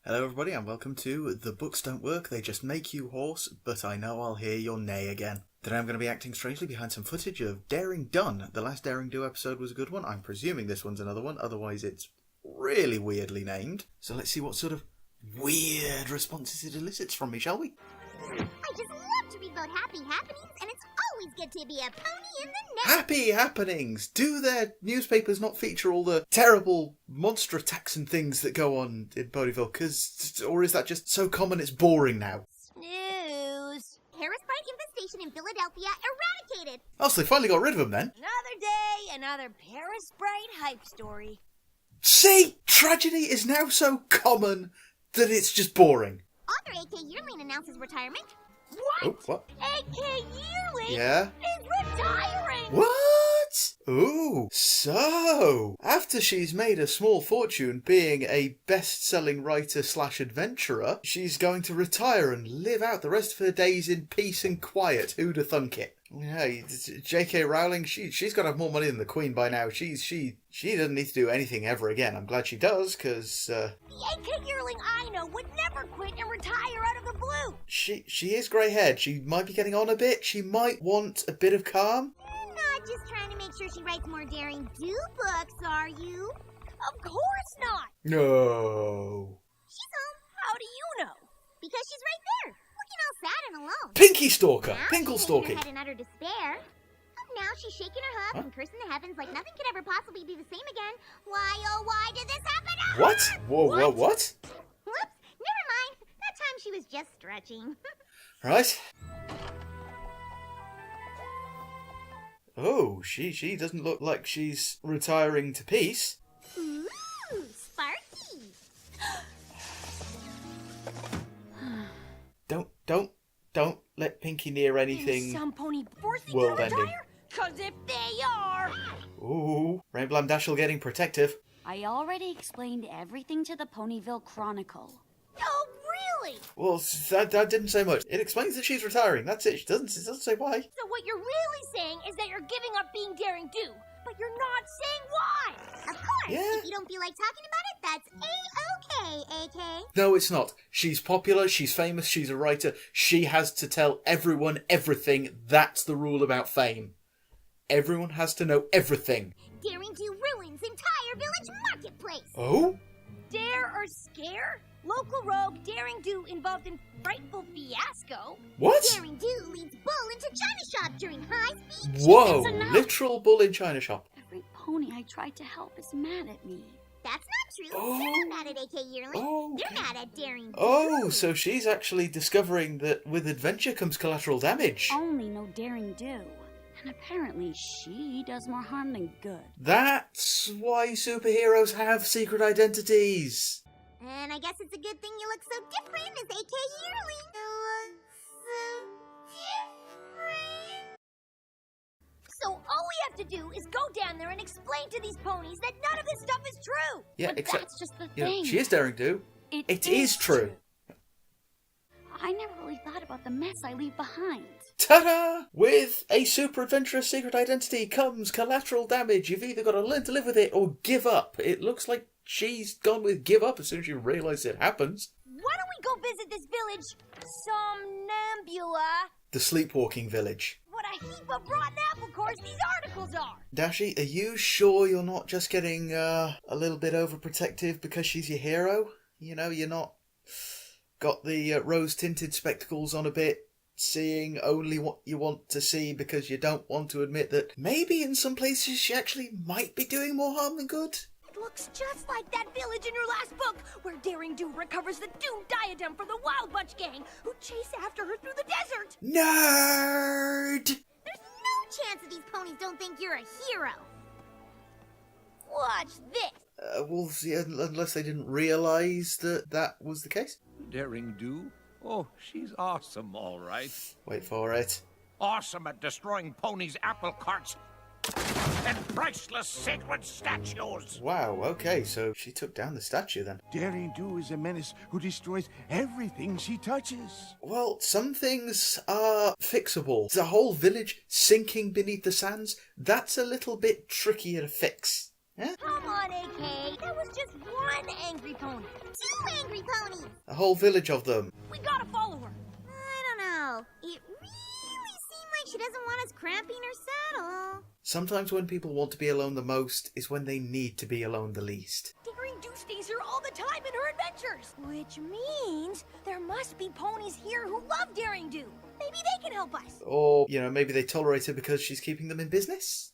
Hello everybody and welcome to The Books Don't Work, They Just Make You Hoarse, but I know I'll hear your neigh again. Today I'm going to be acting strangely behind some footage of Daring Done. The last Daring Do episode was a good one. I'm presuming this one's another one, otherwise it's really weirdly named. So let's see what sort of weird responses it elicits from me, shall we? I just love to read about happy happenings, and it's always good to be a pony in the net. Happy happenings! Do their newspapers not feature all the terrible monster attacks and things that go on in Ponyville? Or is that just so common it's boring now? Snooze. Harris Bright infestation in Philadelphia eradicated. Oh, so they finally got rid of them then? Another day, another Paris Bright hype story. See? Tragedy is now so common that it's just boring. Author A.K. Yearling announces retirement. What? Oh, what? A.K. Yearling Yeah? is retiring! What? Ooh, so after she's made a small fortune being a best-selling writer/adventurer, she's going to retire and live out the rest of her days in peace and quiet. Who'da thunk it? Yeah, J.K. Rowling, she's got to have more money than the Queen by now. She doesn't need to do anything ever again. I'm glad she does, because The A.K. Yearling I know would never quit and retire out of the blue. she is grey-haired. She might be getting on a bit. She might want a bit of calm. Not just trying to make sure she writes more Daring Do books, are you? Of course not. No. She's home How do you know? because she's right there, looking all sad and alone. Pinky Stalker! Now Pinkle she's shaking Stalky! her head in utter despair. Now she's shaking her head and cursing the heavens like nothing could ever possibly be the same again. Why, oh, why did this happen to her? What? Whoa, what? Whoops, never mind. That time she was just stretching. Right. Oh, she doesn't look like she's retiring to peace. Ooh, Sparky. Don't let Pinky near anything. Some pony forcing you World to ending. retire? 'Cause if they are... Ooh, Rainbow and Dashel getting protective. I already explained everything to the Ponyville Chronicle. Oh, really? Well, that didn't say much. It explains that she's retiring. That's it. It doesn't say why. So what you're really saying is that you're giving up being Daring Do, but you're not saying why. Of course, Yeah. if you don't feel like talking about it, that's A-okay, A.K. No, it's not. She's popular, she's famous, she's a writer. She has to tell everyone everything. That's the rule about fame. Everyone has to know everything. Daring Do ruins entire village marketplace. Oh? Dare or scare? Local rogue Daring Do involved in frightful fiasco. What? Daring Do leads Bull into China Shop during high-speed Whoa, That's enough. literal bull in China shop. Every pony I tried to help is mad at me. That's not true. Oh. They're not mad at A.K. Yearling. Oh, They're okay. mad at Daring Do. Oh, so she's actually discovering that with adventure comes collateral damage. Only no daring do. And apparently she does more harm than good. That's why superheroes have secret identities. And I guess it's a good thing you look so different as A.K. Yearling. You look so different. So all we have to do is go down there and explain to these ponies that none of this stuff is true. Yeah, But except that's just the you know, thing. she is daring do. It is true. I never really thought about the mess I leave behind. Ta-da! With a super adventurous secret identity comes collateral damage. You've either got to learn to live with it or give up. It looks like she's gone with give up as soon as you realise it happens. Why don't we go visit this village, Somnambula? The sleepwalking village. What a heap of rotten apple cores these articles are! Dashi, are you sure you're not just getting a little bit overprotective because she's your hero? You know, you're not got the rose-tinted spectacles on a bit, seeing only what you want to see because you don't want to admit that maybe in some places she actually might be doing more harm than good? It looks just like that village in your last book, where Daring Do recovers the doomed diadem from the Wild Bunch gang, who chase after her through the desert. Nerd! There's no chance that these ponies don't think you're a hero. Watch this. Well, see, unless they didn't realise that that was the case. Daring Do? Oh, she's awesome, all right. Wait for it. Awesome at destroying ponies' apple carts and priceless sacred statues. Wow, okay, so she took down the statue then. Daring Do is a menace who destroys everything she touches. Well, some things are fixable. The whole village sinking beneath the sands, that's a little bit trickier to fix. Come on, AK. That was just one angry pony. 2 angry ponies! A whole village of them. We gotta follow her. I don't know. It really seemed like she doesn't want us cramping her saddle. Sometimes when people want to be alone the most is when they need to be alone the least. Daring Do stays here all the time in her adventures. Which means there must be ponies here who love Daring Do. Maybe they can help us. Or, maybe they tolerate her because she's keeping them in business?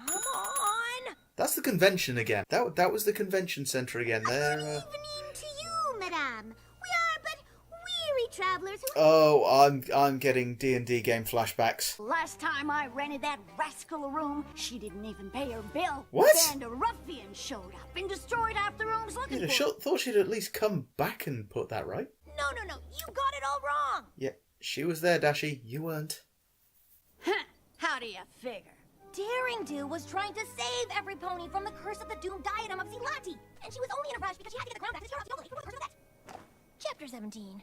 Come on. That's the convention again. That was the convention centre again. There. Good evening to you, madame. We are but weary travelers who... Oh, I'm getting D&D game flashbacks. Last time I rented that rascal a room, she didn't even pay her bill. What? And a ruffian showed up and destroyed half the rooms looking Yeah, for her. thought she'd at least come back and put that right. No. You got it all wrong. Yeah, she was there, Dashi. You weren't. Huh, how do you figure? Daring Do was trying to save every pony from the curse of the doomed diadem of Zilati. And she was only in a rush because she had to get the crown back to Zero Noble. You curse of that. Chapter 17.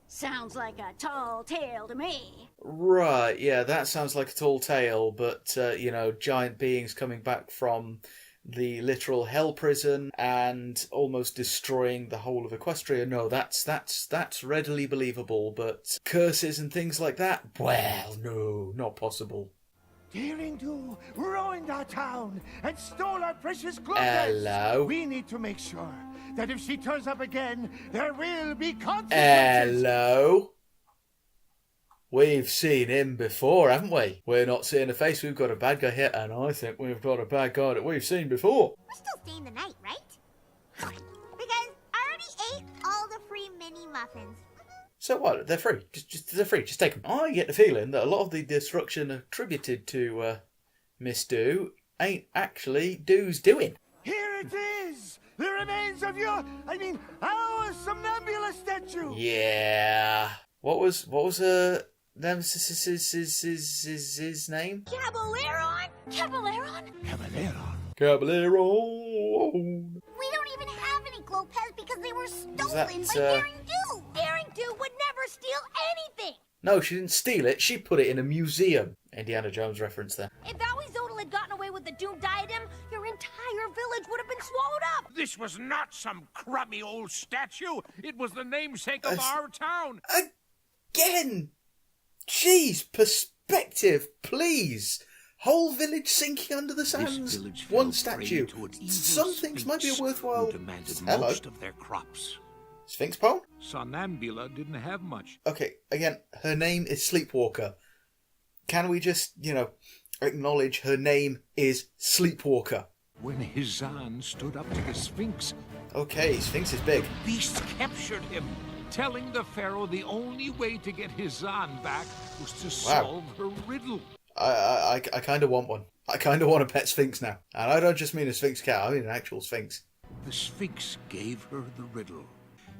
Sounds like a tall tale to me. Right, yeah, that sounds like a tall tale, but, giant beings coming back from the literal hell prison and almost destroying the whole of Equestria. No, that's readily believable, but curses and things like that? Well, no, not possible. Daring Do ruined our town and stole our precious clothes. Hello? We need to make sure that if she turns up again, there will be consequences. Hello? We've seen him before, haven't we? We're not seeing a face, we've got a bad guy here, and I think we've got a bad guy that we've seen before. We're still staying the night, right? Because I already ate all the free mini muffins. So what? They're free. They're free. Just take them. I get the feeling that a lot of the destruction attributed to Miss Do ain't actually Do's doing. Here it is! The remains of our somnambula statue! Yeah. What was her his name? Caballero? Caballero. We don't even have any glow pets because they were stolen that, by Daring Do. Daring Do would never steal anything. No, she didn't steal it. She put it in a museum. Indiana Jones reference there. If Zodal had gotten away with the doomed diadem, your entire village would have been swallowed up. This was not some crummy old statue. It was the namesake of our town. Again! Jeez, perspective, please. Whole village sinking under the sands. One statue. Some things might be a worthwhile... Hello. Most of their crops. Sphinx poem? Somnambula didn't have much. Okay, again, her name is Sleepwalker. Can we just, acknowledge her name is Sleepwalker? When Hizan stood up to the Sphinx, Okay, Sphinx is big. the beast captured him, telling the pharaoh the only way to get Hizan back was to solve her riddle. I kind of want one. I kind of want a pet Sphinx now. And I don't just mean a Sphinx cat, I mean an actual Sphinx. The Sphinx gave her the riddle.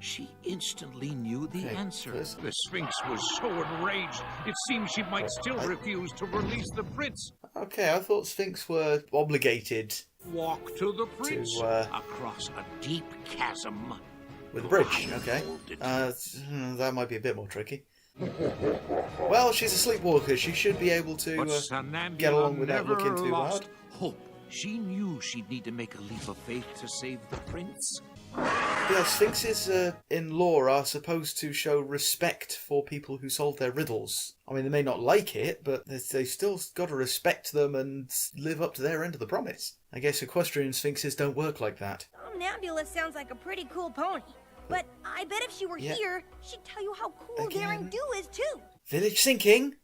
She instantly knew the answer. The Sphinx was so enraged, it seemed she might still refuse to release the prince. Okay, I thought Sphinx were obligated Walk to the prince To, across a deep chasm. with a bridge. Okay. That might be a bit more tricky. Well, she's a sleepwalker. She should be able to But Somnambula get along without never looking too lost hard. hope. She knew she'd need to make a leap of faith to save the prince. Yeah, Sphinxes in lore are supposed to show respect for people who solve their riddles. I mean, they may not like it, but they still got to respect them and live up to their end of the promise. I guess equestrian Sphinxes don't work like that. Somnambula sounds like a pretty cool pony. But I bet if she were here, she'd tell you how cool Again. Daring Do is too. Village sinking.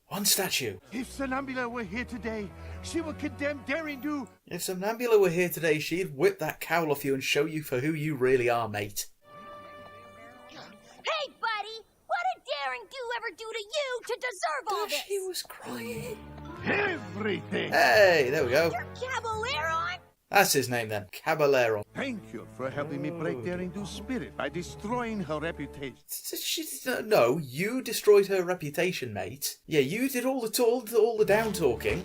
One statue. If Somnambula were here today, she would condemn Daring Do. If Somnambula were here today, she'd whip that cowl off you and show you for who you really are, mate. Hey, buddy! What did Daring Do ever do to you to deserve all this? She was crying. Everything. Hey, there we go. You're Caballero? That's his name then, Caballero. Thank you for helping me break Daring Do's spirit by destroying her reputation. No, you destroyed her reputation, mate. Yeah, you did all the down talking.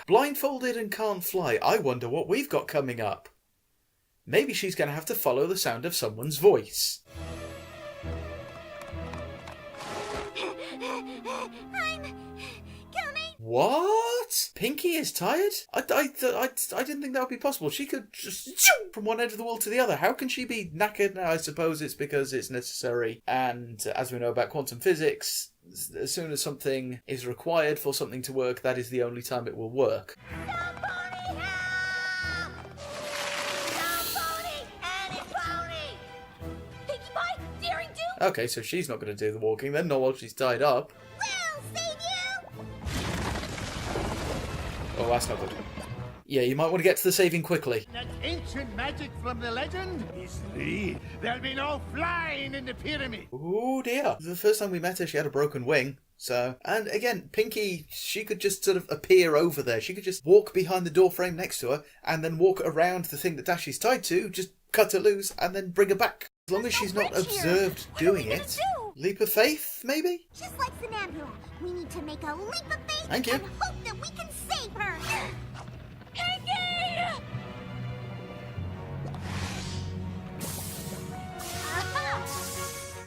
Blindfolded and can't fly. I wonder what we've got coming up. Maybe she's going to have to follow the sound of someone's voice. I'm coming. What? What? Pinky is tired? I didn't think that would be possible. She could just from one end of the world to the other. How can she be knackered? Now, I suppose it's because it's necessary. And as we know about quantum physics, as soon as something is required for something to work, that is the only time it will work. Somebody help! Somebody, any pony! Pinkie Pie, Daring Do! Okay, so she's not going to do the walking then, not while she's tied up. We'll save you! Oh, that's not good. Yeah, you might want to get to the saving quickly. That ancient magic from the legend is free. There'll be no flying in the pyramid. Oh dear. The first time we met her, she had a broken wing. So, and again, Pinky, she could just sort of appear over there. She could just walk behind the door frame next to her and then walk around the thing that Dashy's tied to, just cut her loose and then bring her back. As long as she's not observed doing it. Leap of faith, maybe? Just like Somnambula, we need to make a leap of faith Thank you. and hope that we can save her. Pinkie!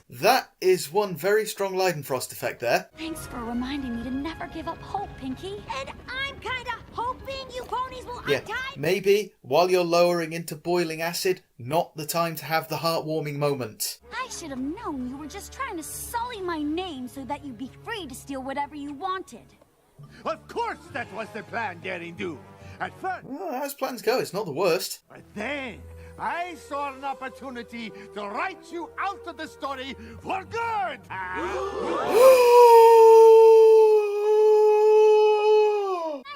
That is one very strong Leidenfrost effect there. Thanks for reminding me to never give up hope, Pinky. And I'm kinda hoping you ponies will Yeah, untie... maybe while you're lowering into boiling acid, not the time to have the heartwarming moment. I should have known you were just trying to sully my name so that you'd be free to steal whatever you wanted. Of course that was the plan, Daring Do. At first, Well, as plans go, it's not the worst. but then I saw an opportunity to write you out of the story for good. I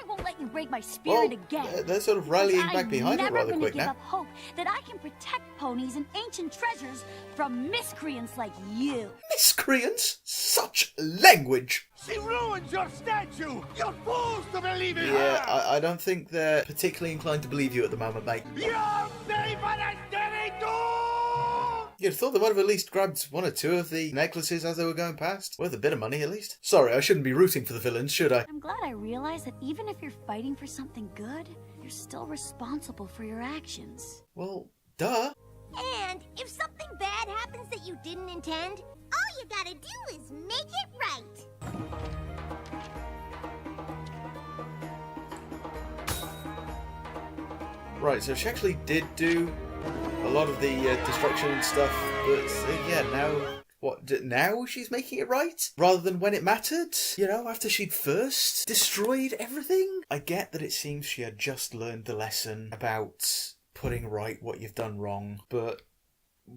won't let you break my spirit again. They're sort of rallying Because back behind it I'm rather never quick gonna now. give up hope that I can protect ponies and ancient treasures from miscreants like you. Miscreants? Such language! She ruined your statue. You're fools to believe in Yeah, her. I don't think they're particularly inclined to believe you at the moment, mate. You're favorite Daring Do. You'd have thought they might have at least grabbed one or two of the necklaces as they were going past. Worth a bit of money, at least. Sorry, I shouldn't be rooting for the villains, should I? I'm glad I realized that even if you're fighting for something good, you're still responsible for your actions. Well, duh. And if something bad happens that you didn't intend, all you gotta do is make it right. Right, so she actually did do a lot of the destruction and stuff, but yeah, now... What, now she's making it right? Rather than when it mattered? You know, after she'd first destroyed everything? I get that it seems she had just learned the lesson about putting right what you've done wrong, but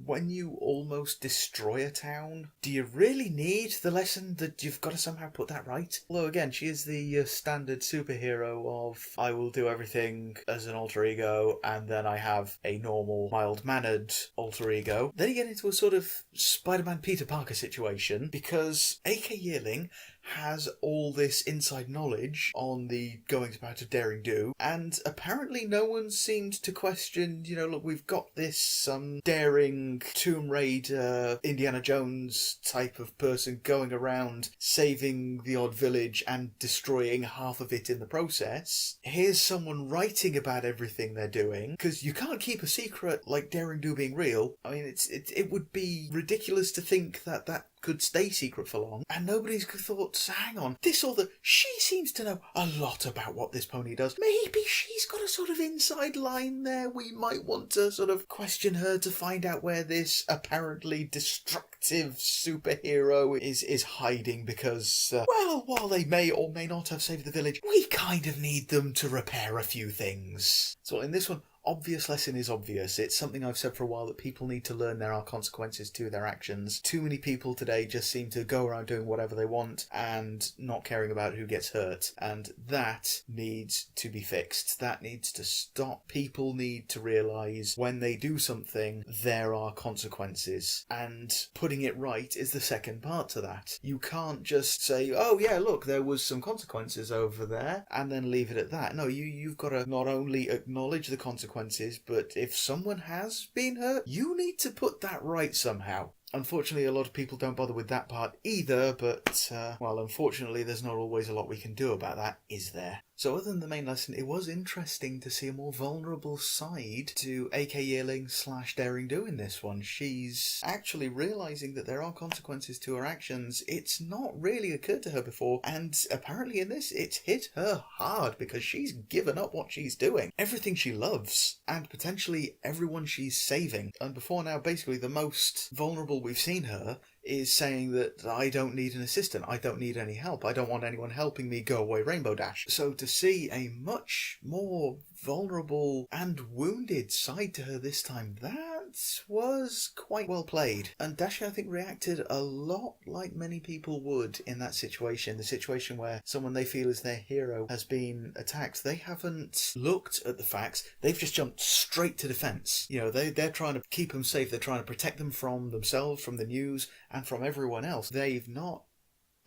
when you almost destroy a town, do you really need the lesson that you've got to somehow put that right? Although again, she is the standard superhero of I will do everything as an alter ego and then I have a normal, mild-mannered alter ego. Then you get into a sort of Spider-Man Peter Parker situation because A.K. Yearling has all this inside knowledge on the goings about of Daring Do, and apparently no one seemed to question, you know, look, we've got this daring Tomb Raider, Indiana Jones type of person going around saving the odd village and destroying half of it in the process. Here's someone writing about everything they're doing, because you can't keep a secret like Daring Do being real. I mean, it would be ridiculous to think that that could stay secret for long, and nobody's thought, hang on, this or that, she seems to know a lot about what this pony does. Maybe she's got a sort of inside line there. We might want to sort of question her to find out where this apparently destructive superhero is hiding, because, well, while they may or may not have saved the village, we kind of need them to repair a few things. So in this one, obvious lesson is obvious. It's something I've said for a while, that people need to learn there are consequences to their actions. Too many people today just seem to go around doing whatever they want and not caring about who gets hurt. And that needs to be fixed. That needs to stop. People need to realise when they do something, there are consequences. And putting it right is the second part to that. You can't just say, oh yeah, look, there was some consequences over there, and then leave it at that. No, you've got to not only acknowledge the consequences, but if someone has been hurt, you need to put that right somehow. Unfortunately, a lot of people don't bother with that part either, but, well, unfortunately, there's not always a lot we can do about that, is there? So other than the main lesson, it was interesting to see a more vulnerable side to AK Yearling / Daring Do in this one. She's actually realising that there are consequences to her actions. It's not really occurred to her before, and apparently in this, it's hit her hard because she's given up what she's doing. Everything she loves, and potentially everyone she's saving. And before now, basically the most vulnerable we've seen her is saying that I don't need an assistant, I don't need any help, I don't want anyone helping me, go away Rainbow Dash. So to see a much more vulnerable and wounded side to her this time, that was quite well played. And Dashi, I think, reacted a lot like many people would in that situation, the situation where someone they feel is their hero has been attacked. They haven't looked at the facts, they've just jumped straight to defence. You know, they're trying to keep them safe, they're trying to protect them from themselves, from the news, and from everyone else. They've not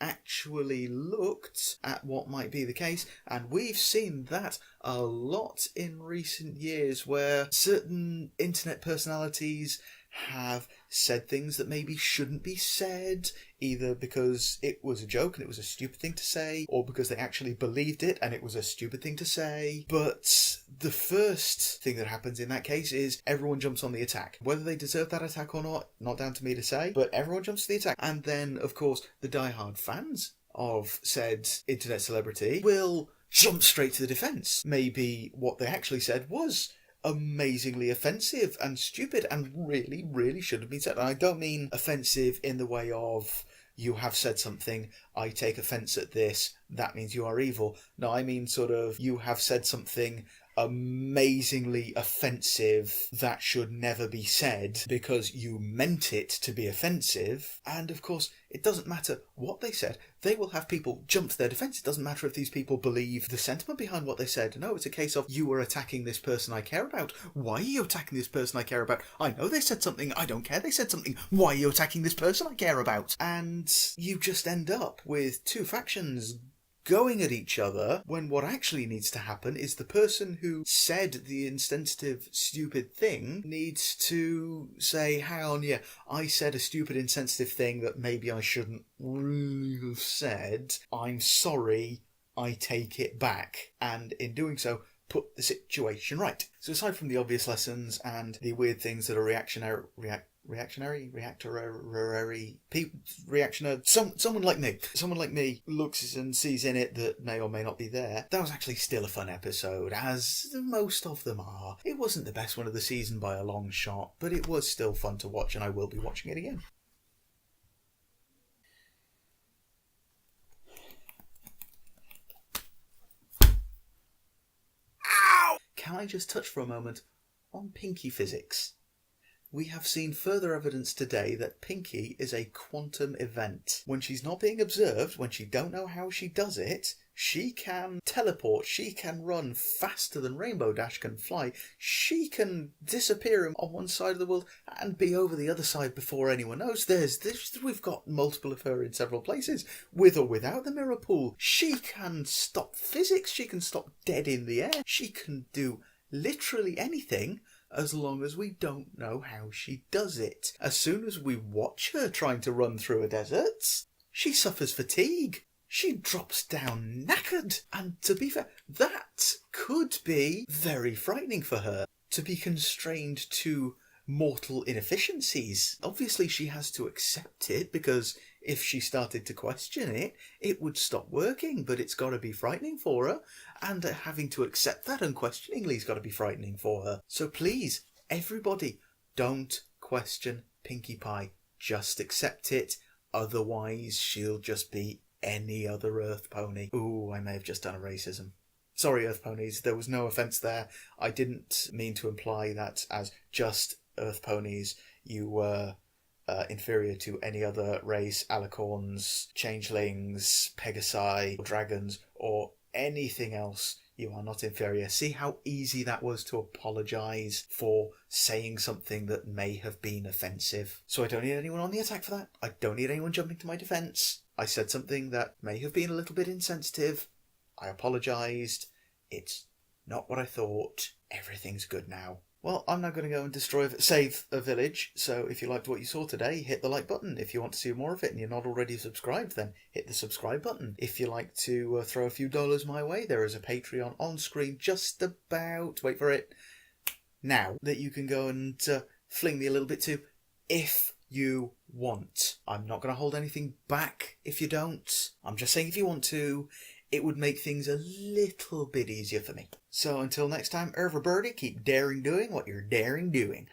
actually looked at what might be the case, and we've seen that a lot in recent years where certain internet personalities have said things that maybe shouldn't be said, either because it was a joke and it was a stupid thing to say, or because they actually believed it and it was a stupid thing to say. But the first thing that happens in that case is everyone jumps on the attack. Whether they deserve that attack or not down to me to say, but everyone jumps to the attack. And then, of course, the diehard fans of said internet celebrity will jump straight to the defence. Maybe what they actually said was amazingly offensive and stupid and really, really should have been said. And I don't mean offensive in the way of you have said something, I take offence at this, that means you are evil. No, I mean sort of you have said something amazingly offensive that should never be said because you meant it to be offensive. And of course, it doesn't matter what they said, they will have people jump to their defence. It doesn't matter if these people believe the sentiment behind what they said. No, it's a case of, you are attacking this person I care about. Why are you attacking this person I care about? I know they said something, I don't care they said something. Why are you attacking this person I care about? And you just end up with two factions going at each other, when what actually needs to happen is the person who said the insensitive, stupid thing needs to say, hang on, yeah, I said a stupid, insensitive thing that maybe I shouldn't really have said. I'm sorry, I take it back. And in doing so, put the situation right. So aside from the obvious lessons and the weird things that are reactionary, someone like me looks and sees in it that may or may not be there, that was actually still a fun episode, as most of them are. It wasn't the best one of the season by a long shot, but it was still fun to watch, and I will be watching it again. Ow! Can I just touch for a moment on Pinky physics? We have seen further evidence today that Pinky is a quantum event. When she's not being observed, when she don't know how she does it, she can teleport, she can run faster than Rainbow Dash can fly, she can disappear on one side of the world and be over the other side before anyone knows. We've got multiple of her in several places, with or without the mirror pool. She can stop physics, she can stop dead in the air, she can do literally anything, as long as we don't know how she does it. As soon as we watch her trying to run through a desert, she suffers fatigue. She drops down knackered. And to be fair, that could be very frightening for her, to be constrained to mortal inefficiencies. Obviously she has to accept it, because if she started to question it, it would stop working, but it's got to be frightening for her, and having to accept that unquestioningly has got to be frightening for her. So please, everybody, don't question Pinkie Pie. Just accept it, otherwise she'll just be any other Earth pony. Ooh, I may have just done a racism. Sorry, Earth ponies, there was no offence there. I didn't mean to imply that as just Earth ponies you were inferior to any other race, alicorns, changelings, pegasi, dragons, or anything else. You are not inferior. See how easy that was to apologise for saying something that may have been offensive. So I don't need anyone on the attack for that. I don't need anyone jumping to my defence. I said something that may have been a little bit insensitive. I apologised. It's not what I thought. everything's good now. Well, I'm now going to go and save a village, so if you liked what you saw today, hit the like button. If you want to see more of it and you're not already subscribed, then hit the subscribe button. If you like to throw a few dollars my way, there is a Patreon on screen just about, wait for it, now, that you can go and fling me a little bit to, if you want. I'm not going to hold anything back if you don't. I'm just saying if you want to, it would make things a little bit easier for me. So until next time, everybody, keep daring doing what you're daring doing.